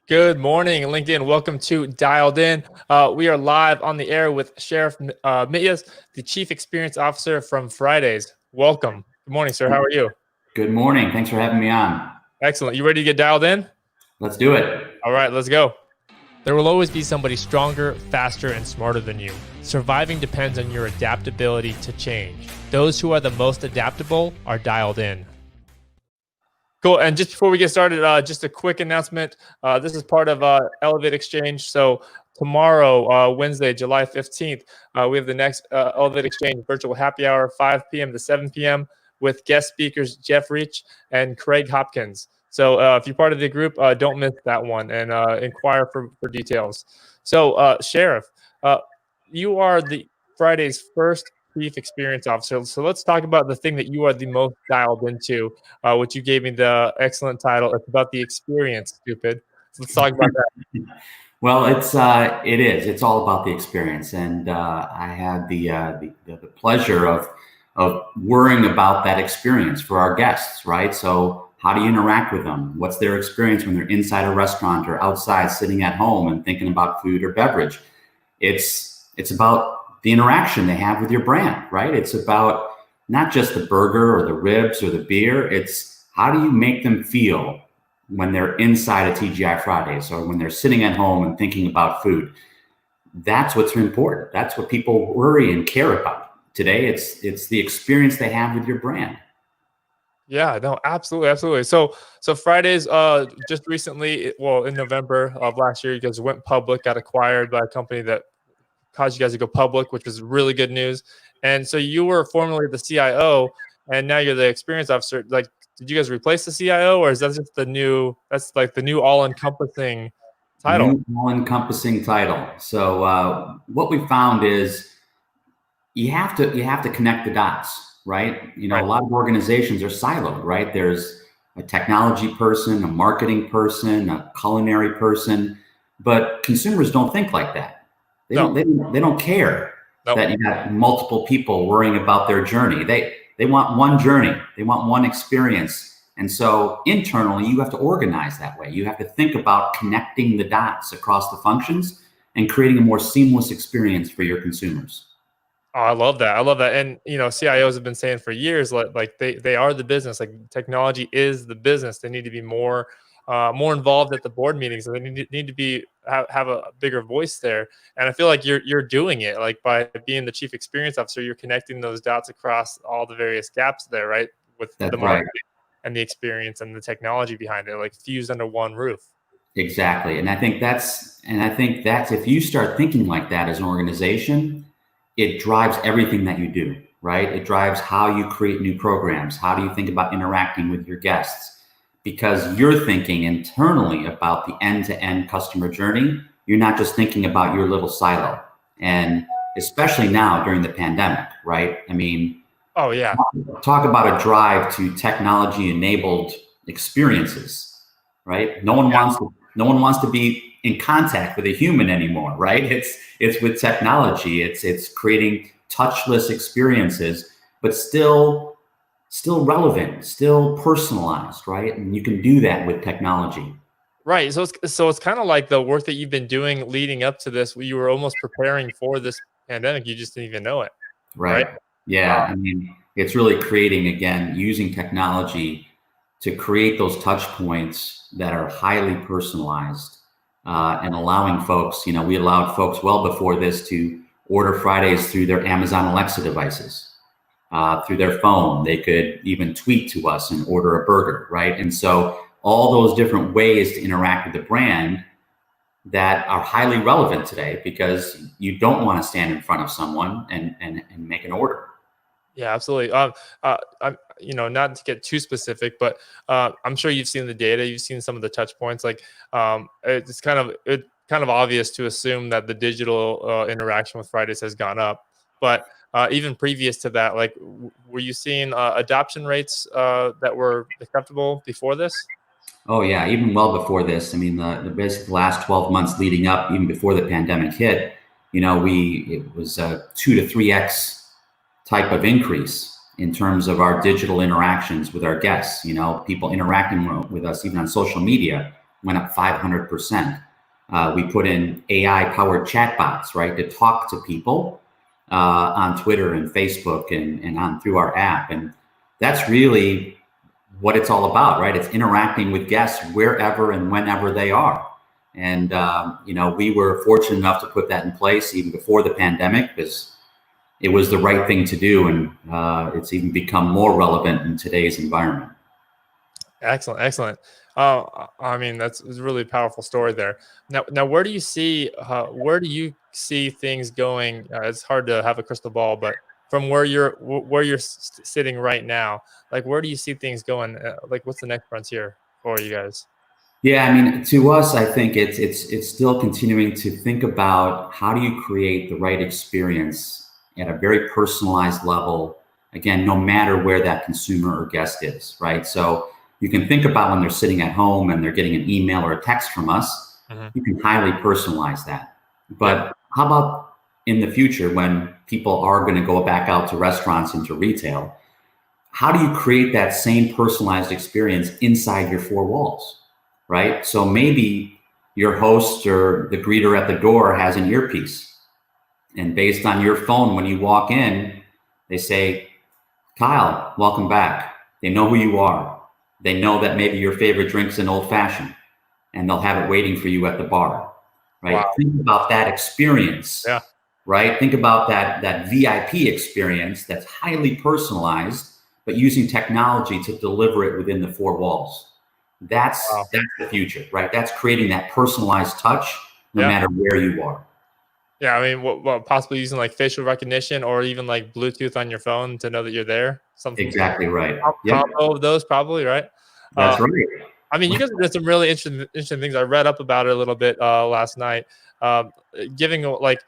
Good morning, LinkedIn. Welcome to Dialed In. We are live on the air with Sherif Mityas, the Chief Experience Officer from Fridays. Welcome. Good morning, sir. How are you? Good morning. Thanks for having me on. Excellent. You ready to get dialed in? Let's do it. All right, let's go. There will always be somebody stronger, faster, and smarter than you. Surviving depends on your adaptability to change. Those who are the most adaptable are dialed in. Cool. And just before we get started, just a quick announcement. This is part of ElevateXchange. So tomorrow, Wednesday, July 15th, we have the next ElevateXchange virtual happy hour, 5 p.m. to 7 p.m. with guest speakers Jeff Reach and Craig Hopkins. So if you're part of the group, don't miss that one and inquire for details. So Sherif, you are the Friday's first Chief Experience Officer. So let's talk about the thing that you are the most dialed into, which you gave me the excellent title. It's about the experience, stupid. So let's talk about that. Well, it is. It's all about the experience, and I had the pleasure of worrying about that experience for our guests, right? So how do you interact with them? What's their experience when they're inside a restaurant or outside, sitting at home and thinking about food or beverage? It's about the interaction they have with your brand, right? It's about not just the burger or the ribs or the beer. It's how do you make them feel when they're inside a TGI Fridays or when they're sitting at home and thinking about food. That's what's important. That's what people worry and care about. Today, it's the experience they have with your brand. Yeah, no, absolutely, absolutely. So Fridays, just recently, well, in November of last year, you guys went public, got acquired by a company that caused you guys to go public, which was really good news. And so you were formerly the CIO, and now you're the experience officer. Like, did you guys replace the CIO, or is that just the new? That's like the new all-encompassing title. New all-encompassing title. So what we found is you have to connect the dots, right? You know, right. A lot of organizations are siloed, right? There's a technology person, a marketing person, a culinary person, but consumers don't think like that. They don't care that you got multiple people worrying about their journey. They want one journey. They want one experience. And so internally, you have to organize that way. You have to think about connecting the dots across the functions and creating a more seamless experience for your consumers. Oh, I love that. I love that. And, you know, CIOs have been saying for years, like they are the business. Like technology is the business. They need to be more involved at the board meetings. They need to be have a bigger voice there. And I feel like you're doing it, like by being the chief experience officer, you're connecting those dots across all the various gaps there, right? With the marketing and the experience and the technology behind it, like fused under one roof. Exactly. And I think that's if you start thinking like that as an organization, it drives everything that you do, right? It drives how you create new programs. How do you think about interacting with your guests? because you're thinking internally about the end-to-end customer journey. You're not just thinking about your little silo. And especially now during the pandemic, right? I mean, Oh yeah. talk about a drive to technology-enabled experiences, right? No one wants to be in contact with a human anymore, right? It's with technology. It's creating touchless experiences, but still relevant, still personalized, right? And you can do that with technology. Right. So it's kind of like the work that you've been doing leading up to this. You were almost preparing for this pandemic. You just didn't even know it. Right. Right. Yeah. I mean, it's really creating, again, using technology to create those touch points that are highly personalized, and allowing folks, we allowed folks well before this to order Fridays through their Amazon Alexa devices, through their phone. They could even tweet to us and order a burger, right? And so all those different ways to interact with the brand that are highly relevant today, because you don't want to stand in front of someone and make an order. Yeah, absolutely. I'm, not to get too specific, but I'm sure you've seen the data. You've seen some of the touch points. Like, it's kind of obvious to assume that the digital interaction with Fridays has gone up. But even previous to that, like, were you seeing adoption rates that were acceptable before this? Oh yeah, even well before this. I mean, the basically the last 12 months leading up, even before the pandemic hit, it was a 2 to 3x type of increase in terms of our digital interactions with our guests. People interacting with us even on social media went up 500%. We put in AI-powered chatbots, right, to talk to people on Twitter and Facebook and on through our app, and that's really what it's all about, right? It's interacting with guests wherever and whenever they are. And, we were fortunate enough to put that in place even before the pandemic, because it was the right thing to do. And it's even become more relevant in today's environment. Excellent, excellent. I mean, that's a really powerful story there. Now, where do you see things going? It's hard to have a crystal ball, but from where you're sitting right now, like, where do you see things going? Like, what's the next frontier for you guys? Yeah, I mean, to us, I think it's still continuing to think about how do you create the right experience at a very personalized level. Again, no matter where that consumer or guest is, right? So you can think about when they're sitting at home and they're getting an email or a text from us, you can highly personalize that. But how about in the future when people are going to go back out to restaurants and to retail? How do you create that same personalized experience inside your four walls, right? So maybe your host or the greeter at the door has an earpiece, and based on your phone, when you walk in, they say, "Kyle, welcome back." They know who you are. They know that maybe your favorite drink's an old fashioned, and they'll have it waiting for you at the bar, right? Wow. Think about that experience, Yeah. right? Think about that VIP experience that's highly personalized, but using technology to deliver it within the four walls. That's Wow. the future, right? That's creating that personalized touch no matter where you are. Yeah, I mean, what possibly using like facial recognition or even like Bluetooth on your phone to know that you're there. Something Exactly right. Yep, combo of those, probably, right? that's right. I mean, you guys did some really interesting things. I read up about it a little bit last night. Giving like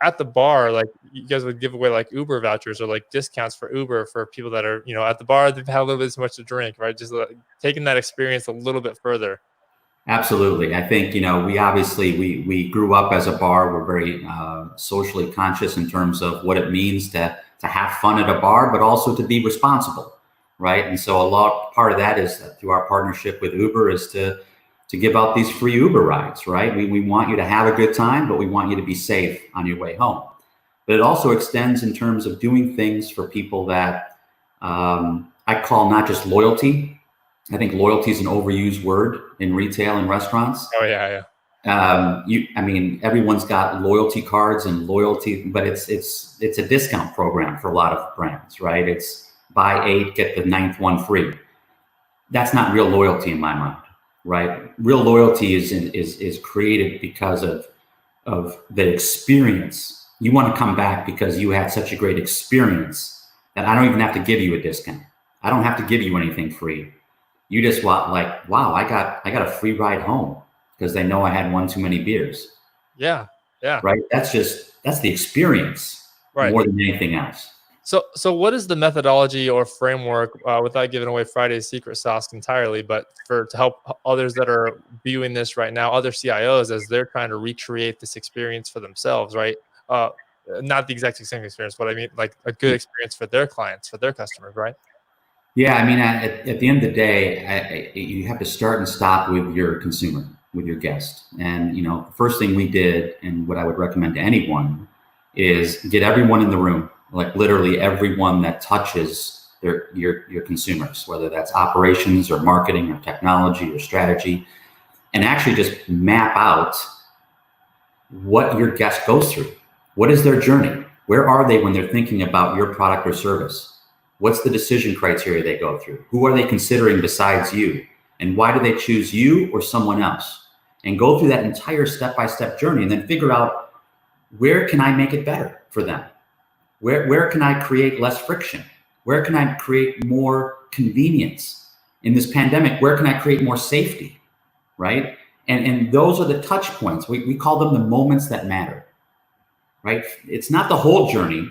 at the bar, like you guys would give away like Uber vouchers or like discounts for Uber for people that are at the bar. They've had a little bit too much to drink, right? Just taking that experience a little bit further. Absolutely. I think, we obviously, we grew up as a bar. We're very socially conscious in terms of what it means to have fun at a bar, but also to be responsible, right? And so part of that is through our partnership with Uber is to give out these free Uber rides, right? We want you to have a good time, but we want you to be safe on your way home. But it also extends in terms of doing things for people that I call not just loyalty. I think loyalty is an overused word in retail and restaurants. Oh yeah. I mean, everyone's got loyalty cards and loyalty, but it's a discount program for a lot of brands, right? It's buy 8, get the 9th one free. That's not real loyalty in my mind, right? Real loyalty is created because of the experience. You want to come back because you had such a great experience that I don't even have to give you a discount. I don't have to give you anything free. You just want like, wow, I got a free ride home because they know I had one too many beers. Yeah. Yeah. Right. That's the experience Right. more than anything else. So what is the methodology or framework, without giving away Friday's secret sauce entirely, but to help others that are viewing this right now, other CIOs, as they're trying to recreate this experience for themselves, right? Uh, Not the exact same experience, but I mean like a good experience for their clients, for their customers, right? Yeah, I mean, at the end of the day, you have to start and stop with your consumer, with your guest. And the first thing we did, and what I would recommend to anyone, is get everyone in the room, like literally everyone that touches your consumers, whether that's operations or marketing or technology or strategy, and actually just map out what your guest goes through. What is their journey? Where are they when they're thinking about your product or service? What's the decision criteria they go through? Who are they considering besides you? And why do they choose you or someone else? And go through that entire step-by-step journey and then figure out, where can I make it better for them? Where can I create less friction? Where can I create more convenience? In this pandemic, where can I create more safety, right? And those are the touch points. We call them the moments that matter, right? It's not the whole journey,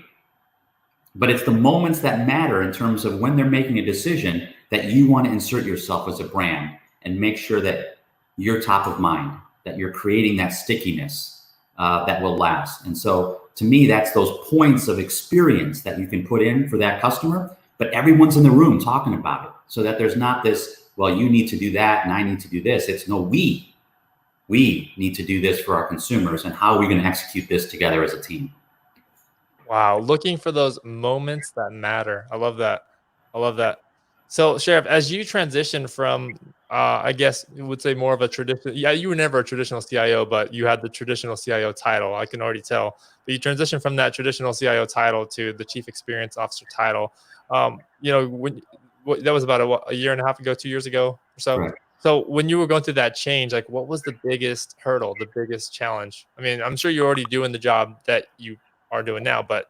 but it's the moments that matter in terms of when they're making a decision that you want to insert yourself as a brand and make sure that you're top of mind, that you're creating that stickiness that will last. And so to me, that's those points of experience that you can put in for that customer, but everyone's in the room talking about it, so that there's not this, well, you need to do that and I need to do this. It's no, we need to do this for our consumers, and how are we going to execute this together as a team? Wow, looking for those moments that matter. I love that. I love that. So, Sheriff, as you transition from, I guess you would say more of a traditional, yeah, you were never a traditional CIO, but you had the traditional CIO title. I can already tell. But you transitioned from that traditional CIO title to the Chief Experience Officer title. That was about a year and a half ago, 2 years ago or so. Right. So when you were going through that change, like what was the biggest hurdle, the biggest challenge? I mean, I'm sure you're already doing the job that you are doing now, but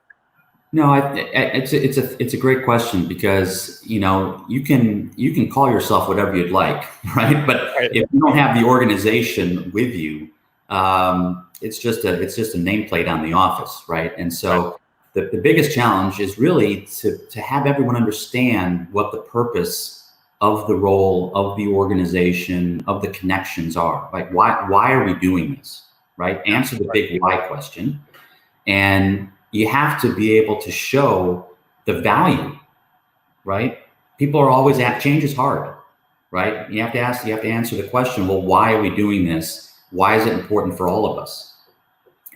No, it's a great question, because you can call yourself whatever you'd like, right? But right. if you don't have the organization with you, it's just a nameplate on the office, right? And so the biggest challenge is really to have everyone understand what the purpose of the role, of the organization, of the connections are. Like, why are we doing this, right? Answer the big why question. And you have to be able to show the value, right? People are always at, change is hard, right? You have to answer the question, well, why are we doing this? Why is it important for all of us?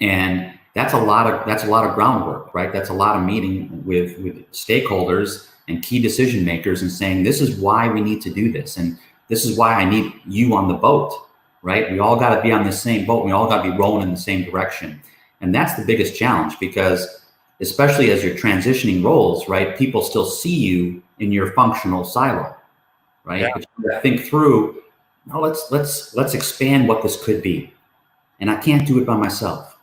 And that's a lot of groundwork, right? That's a lot of meeting with stakeholders and key decision makers and saying, this is why we need to do this. And this is why I need you on the boat, right? We all got to be on the same boat. We all got to be rowing in the same direction. And that's the biggest challenge, because especially as you're transitioning roles, right? People still see you in your functional silo, right? Yeah. But you gotta think through, no, let's expand what this could be. And I can't do it by myself,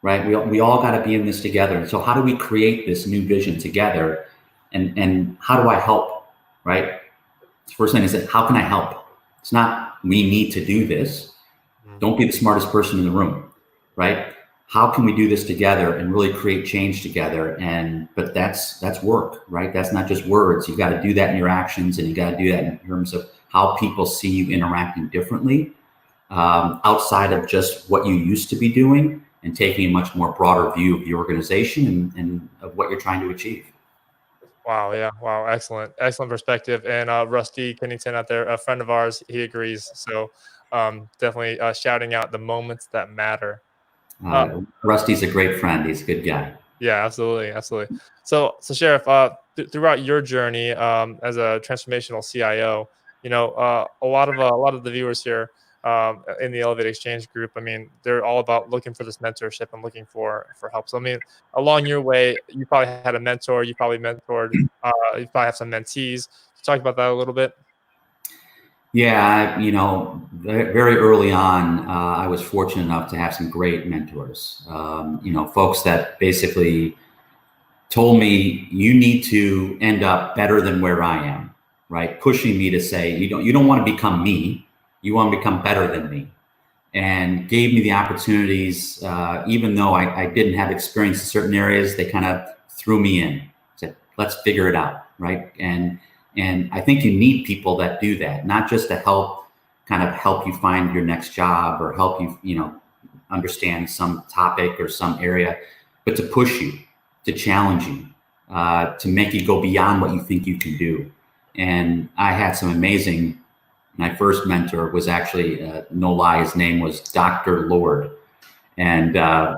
right? We all got to be in this together. And so how do we create this new vision together? And how do I help, right? The first thing is that, how can I help? It's not, we need to do this. Don't be the smartest person in the room, right? How can we do this together and really create change together? But that's work, right? That's not just words. You got to do that in your actions, and you got to do that in terms of how people see you interacting differently, outside of just what you used to be doing, and taking a much more broader view of the organization and of what you're trying to achieve. Wow. Yeah. Wow. Excellent. Excellent perspective. And Rusty Kennington out there, a friend of ours, he agrees. So definitely shouting out the moments that matter. Rusty's a great friend. He's a good guy. Yeah, absolutely. Absolutely. So Sheriff, throughout your journey as a transformational CIO, a lot of the viewers here in the ElevateXchange group, I mean, they're all about looking for this mentorship and looking for help. So I mean, along your way, you probably had a mentor, you probably mentored, you probably have some mentees. Talk about that a little bit. Yeah, very early on, I was fortunate enough to have some great mentors. Folks that basically told me, you need to end up better than where I am, right? Pushing me to say, you don't want to become me, you want to become better than me. And gave me the opportunities, even though I didn't have experience in certain areas, they kind of threw me in, said, let's figure it out, right? And I think you need people that do that, not just to help you find your next job or help you, understand some topic or some area, but to push you, to challenge you, to make you go beyond what you think you can do. And I had some amazing. My first mentor was actually, no lie, his name was Dr. Lord. And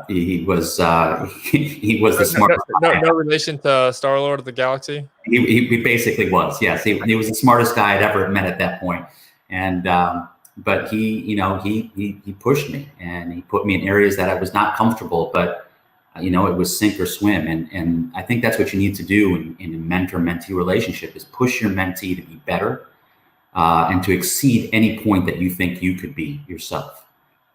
he was the smartest. No relation to Star-Lord of the Galaxy? He basically was, yes. He was the smartest guy I'd ever met at that point. And but he pushed me, and he put me in areas that I was not comfortable, but it was sink or swim. And I think that's what you need to do in a mentor-mentee relationship, is push your mentee to be better. And to exceed any point that you think you could be yourself.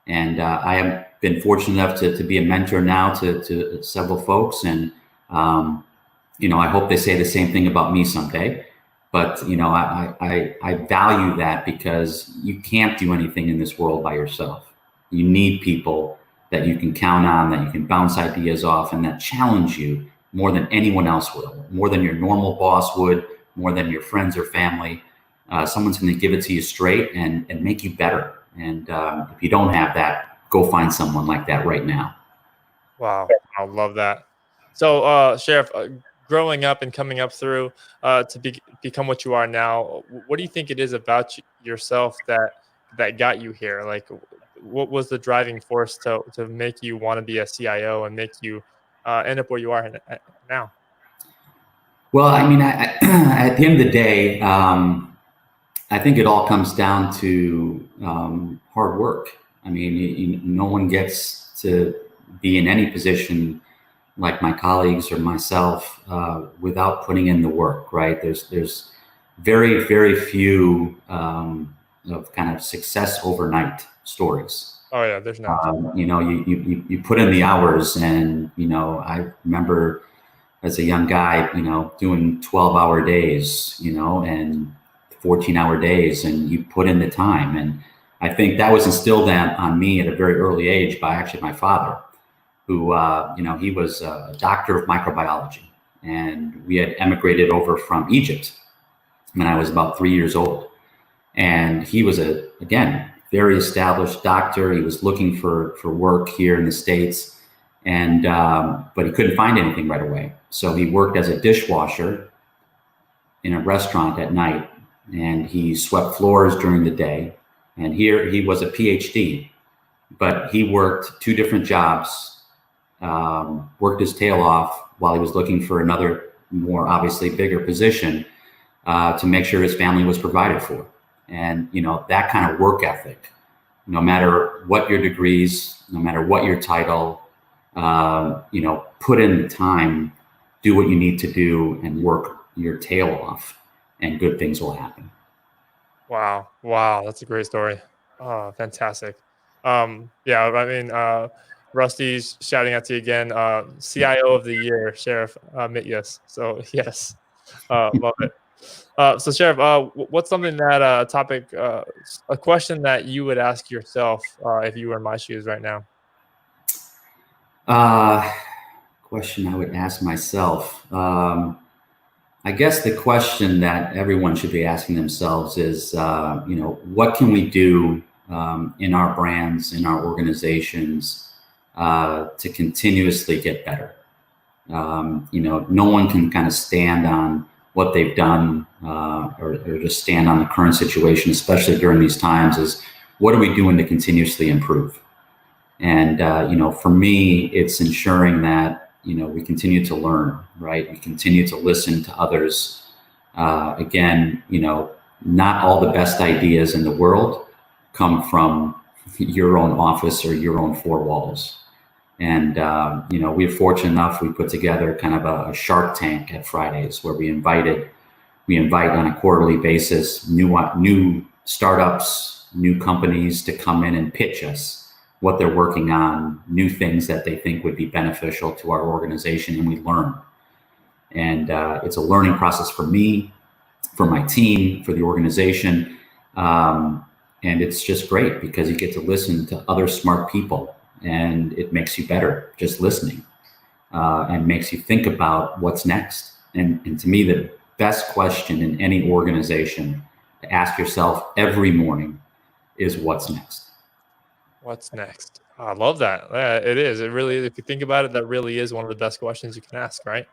And I have been fortunate enough to be a mentor now to several folks. And, I hope they say the same thing about me someday. But, I value that, because you can't do anything in this world by yourself. You need people that you can count on, that you can bounce ideas off, and that challenge you more than anyone else will, more than your normal boss would, more than your friends or family. Someone's going to give it to you straight and make you better. And if you don't have that, go find someone like that right now. Wow, I love that. So, Sherif, growing up and coming up through to become what you are now, what do you think it is about yourself that got you here? Like, what was the driving force to make you want to be a CIO and make you end up where you are now? Well, I mean, at the end of the day, I think it all comes down to hard work. I mean, no one gets to be in any position like my colleagues or myself without putting in the work, right? There's very, very few of kind of success overnight stories. Oh yeah, there's not. You put in the hours, and I remember as a young guy, doing 12-hour days, and 14-hour days, and you put in the time. And I think that was instilled on me at a very early age by actually my father, who, he was a doctor of microbiology, and we had emigrated over from Egypt when I was about 3 years old. And he was again, very established doctor. He was looking for work here in the States, and but he couldn't find anything right away. So he worked as a dishwasher in a restaurant at night, and he swept floors during the day. And here he was a PhD, but he worked 2 different jobs, worked his tail off while he was looking for another, more obviously bigger position to make sure his family was provided for. And, that kind of work ethic, no matter what your degrees, no matter what your title, put in the time, do what you need to do, and work your tail off, and good things will happen. Wow. That's a great story. Oh, fantastic. Yeah, I mean, Rusty's shouting out to you again. CIO of the year, Sherif Mityas. So yes, love it. So Sherif, what's something that a question that you would ask yourself if you were in my shoes right now? Question I would ask myself. I guess the question that everyone should be asking themselves is, what can we do in our brands, in our organizations, to continuously get better? No one can kind of stand on what they've done or just stand on the current situation, especially during these times, is what are we doing to continuously improve? And, for me, it's ensuring that, we continue to learn, right? We continue to listen to others. Again, not all the best ideas in the world come from your own office or your own 4 walls. And, we're fortunate enough, we put together kind of a Shark Tank at Fridays, where we invite on a quarterly basis new startups, new companies to come in and pitch us what they're working on, new things that they think would be beneficial to our organization, and we learn. And it's a learning process for me, for my team, for the organization. And it's just great because you get to listen to other smart people, and it makes you better just listening, and makes you think about what's next. And to me, the best question in any organization to ask yourself every morning is what's next. What's next? I love that. It is. It really, if you think about it, that really is one of the best questions you can ask, right?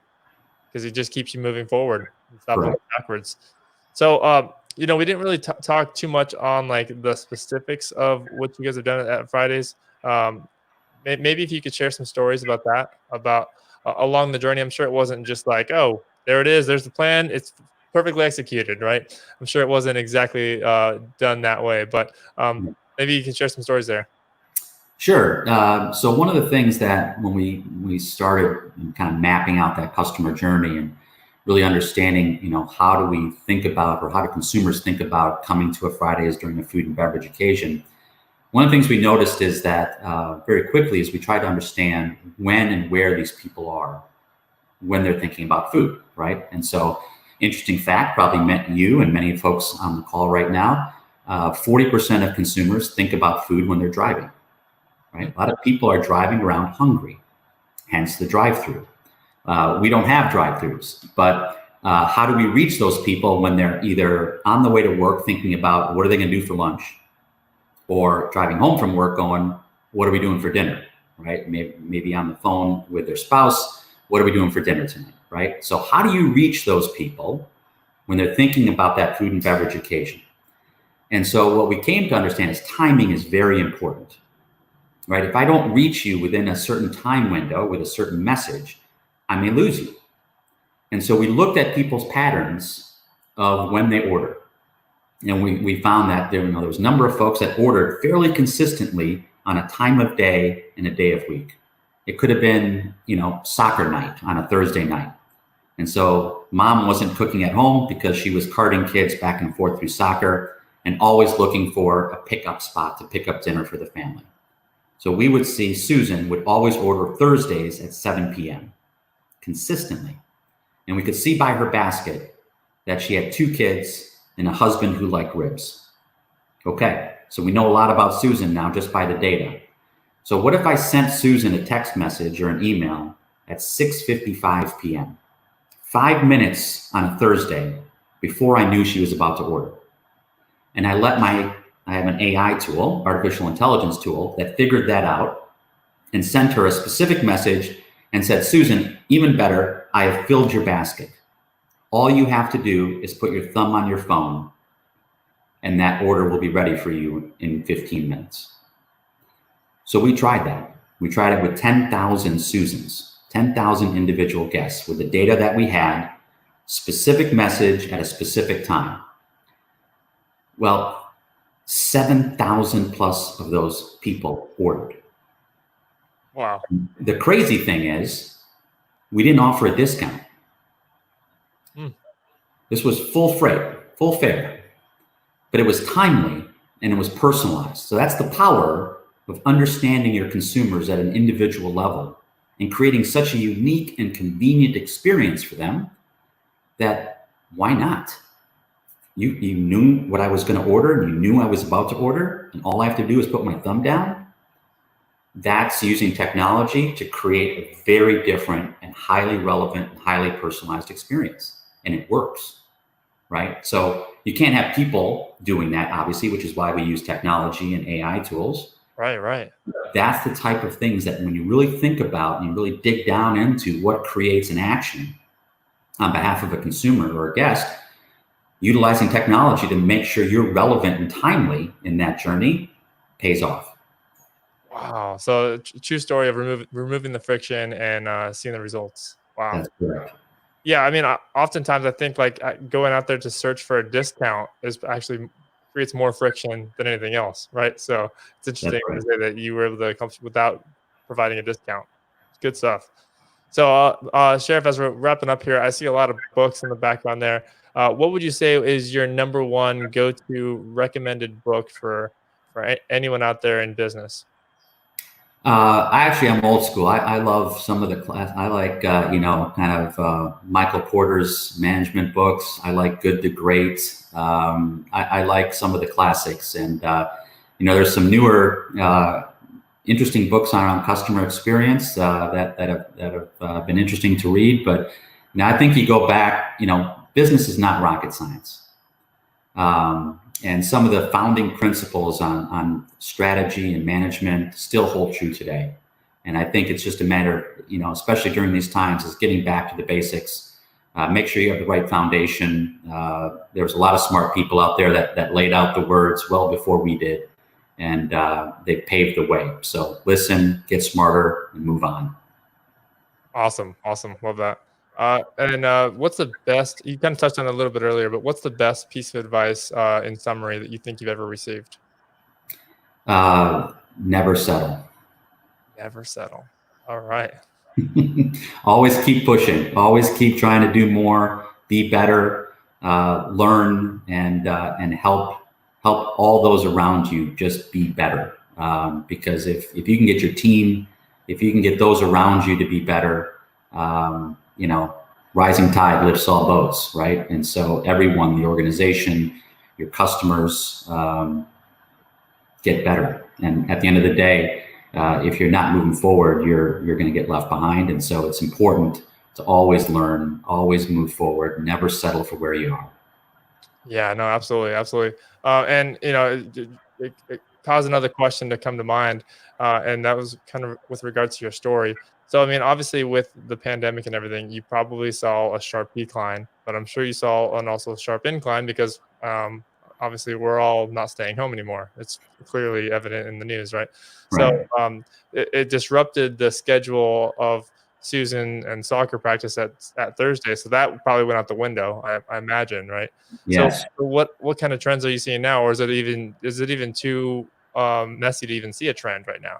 Because it just keeps you moving forward and stop looking backwards. So, we didn't really talk too much on like the specifics of what you guys have done at Fridays. Maybe if you could share some stories about that, about along the journey. I'm sure it wasn't just like, oh, there it is, there's the plan, it's perfectly executed, right? I'm sure it wasn't exactly done that way, but maybe you can share some stories there. Sure. So one of the things that when we started kind of mapping out that customer journey and really understanding, how do we think about, or how do consumers think about coming to a Fridays during a food and beverage occasion? One of the things we noticed is that very quickly is we try to understand when and where these people are when they're thinking about food, right? And so, interesting fact, probably met you and many folks on the call right now, 40% of consumers think about food when they're driving, right? A lot of people are driving around hungry, hence the drive-through. We don't have drive-throughs, but how do we reach those people when they're either on the way to work thinking about what are they going to do for lunch, or driving home from work going, what are we doing for dinner, right? Maybe on the phone with their spouse, what are we doing for dinner tonight, right? So how do you reach those people when they're thinking about that food and beverage occasion? And so what we came to understand is timing is very important, right? If I don't reach you within a certain time window with a certain message, I may lose you. And so we looked at people's patterns of when they order. And we found that there was a number of folks that ordered fairly consistently on a time of day and a day of week. It could have been, soccer night on a Thursday night. And so mom wasn't cooking at home because she was carting kids back and forth through soccer and always looking for a pickup spot to pick up dinner for the family. So we would see Susan would always order Thursdays at 7 p.m. consistently. And we could see by her basket that she had 2 kids and a husband who liked ribs. Okay, so we know a lot about Susan now just by the data. So what if I sent Susan a text message or an email at 6:55 p.m., 5 minutes on a Thursday before I knew she was about to order? And I have an AI tool, artificial intelligence tool, that figured that out and sent her a specific message and said, Susan, even better, I have filled your basket. All you have to do is put your thumb on your phone and that order will be ready for you in 15 minutes. So we tried that. We tried it with 10,000 Susans, 10,000 individual guests with the data that we had, specific message at a specific time. Well, 7,000 plus of those people ordered. Wow. The crazy thing is we didn't offer a discount. This was full freight, full fare, but it was timely and it was personalized. So that's the power of understanding your consumers at an individual level and creating such a unique and convenient experience for them that why not? You knew what I was going to order and you knew I was about to order, and all I have to do is put my thumb down. That's using technology to create a very different and highly relevant and highly personalized experience. And it works, right? So you can't have people doing that, obviously, which is why we use technology and AI tools. Right. That's the type of things that when you really think about and you really dig down into what creates an action on behalf of a consumer or a guest, utilizing technology to make sure you're relevant and timely in that journey pays off. Wow. So true story of removing the friction and seeing the results. Wow. That's correct. Yeah, I mean, oftentimes I think like going out there to search for a discount is actually creates more friction than anything else, right? So it's interesting to say that you were able to accomplish without providing a discount. It's good stuff. So, Sherif, as we're wrapping up here, I see a lot of books in the background there. What would you say is your number one go-to recommended book for anyone out there in business? I'm old school. I love some of the class. I like, Michael Porter's management books. I like Good to Great. I like some of the classics. And, there's some newer, interesting books on customer experience that have been interesting to read. But now I think you go back, business is not rocket science. And some of the founding principles on strategy and management still hold true today. And I think it's just a matter, especially during these times, is getting back to the basics. Make sure you have the right foundation. There's a lot of smart people out there that laid out the words well before we did, and they paved the way. So listen, get smarter, and move on. Awesome. Love that. And what's the best, you kind of touched on it a little bit earlier, but what's the best piece of advice in summary that you think you've ever received? Never settle. Never settle. All right. Always keep pushing. Always keep trying to do more, be better, learn, and help all those around you just be better. Because if you can get your team, if you can get those around you to be better, rising tide lifts all boats, right? And so everyone, the organization, your customers, get better. And at the end of the day, if you're not moving forward, you're going to get left behind. And so it's important to always learn, always move forward, never settle for where you are. Yeah, no, absolutely. And it caused another question to come to mind, and that was kind of with regards to your story. So, I mean, obviously, with the pandemic and everything, you probably saw a sharp decline, but I'm sure you saw an also sharp incline because obviously we're all not staying home anymore. It's clearly evident in the news, right? So Right. it disrupted the schedule of Susan and soccer practice at Thursday, so that probably went out the window, I imagine, right? So Yes. what kind of trends are you seeing now, or is it even too messy to even see a trend right now?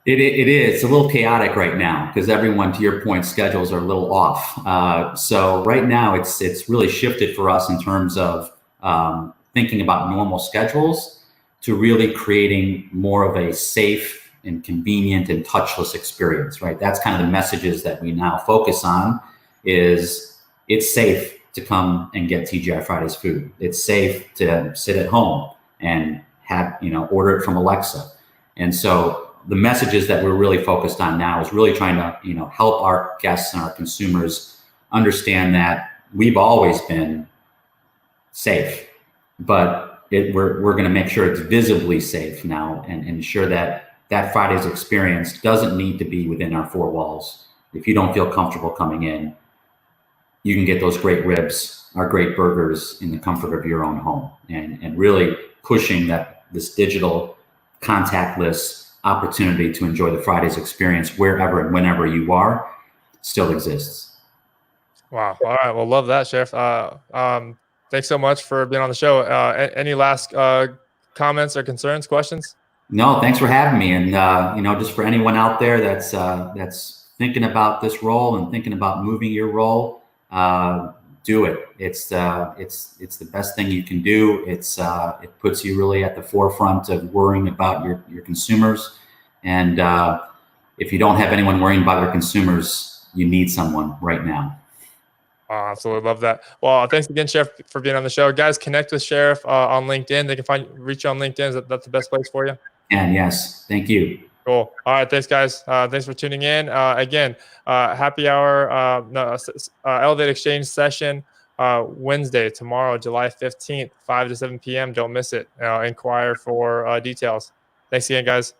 It is. It's a little chaotic right now because everyone, to your point, schedules are a little off. So right now, it's really shifted for us in terms of thinking about normal schedules to really creating more of a safe and convenient and touchless experience. Right. That's kind of the messages that we now focus on. Is it's safe to come and get TGI Fridays food. It's safe to sit at home and have order it from Alexa. And so the messages that we're really focused on now is really trying to, help our guests and our consumers understand that we've always been safe, but we're going to make sure it's visibly safe now and ensure that that Friday's experience doesn't need to be within our four walls. If you don't feel comfortable coming in, you can get those great ribs, our great burgers in the comfort of your own home, and really pushing this digital contactless opportunity to enjoy the Fridays experience wherever and whenever you are still exists. Wow. All right. Well, love that, Sheriff. Thanks so much for being on the show. Any last comments or concerns, questions? No, thanks for having me. And just for anyone out there that's thinking about this role and thinking about moving your role, do it. It's the best thing you can do. It puts you really at the forefront of worrying about your consumers. And if you don't have anyone worrying about your consumers, you need someone right now. Absolutely love that. Well, thanks again, Sheriff, for being on the show. Guys, connect with Sheriff on LinkedIn. They can reach you on LinkedIn. That's the best place for you. And yes, thank you. Cool. All right. Thanks, guys. Thanks for tuning in. Again, happy hour, ElevateXchange session Wednesday, tomorrow, July 15th, 5 to 7 p.m. Don't miss it. Inquire for details. Thanks again, guys.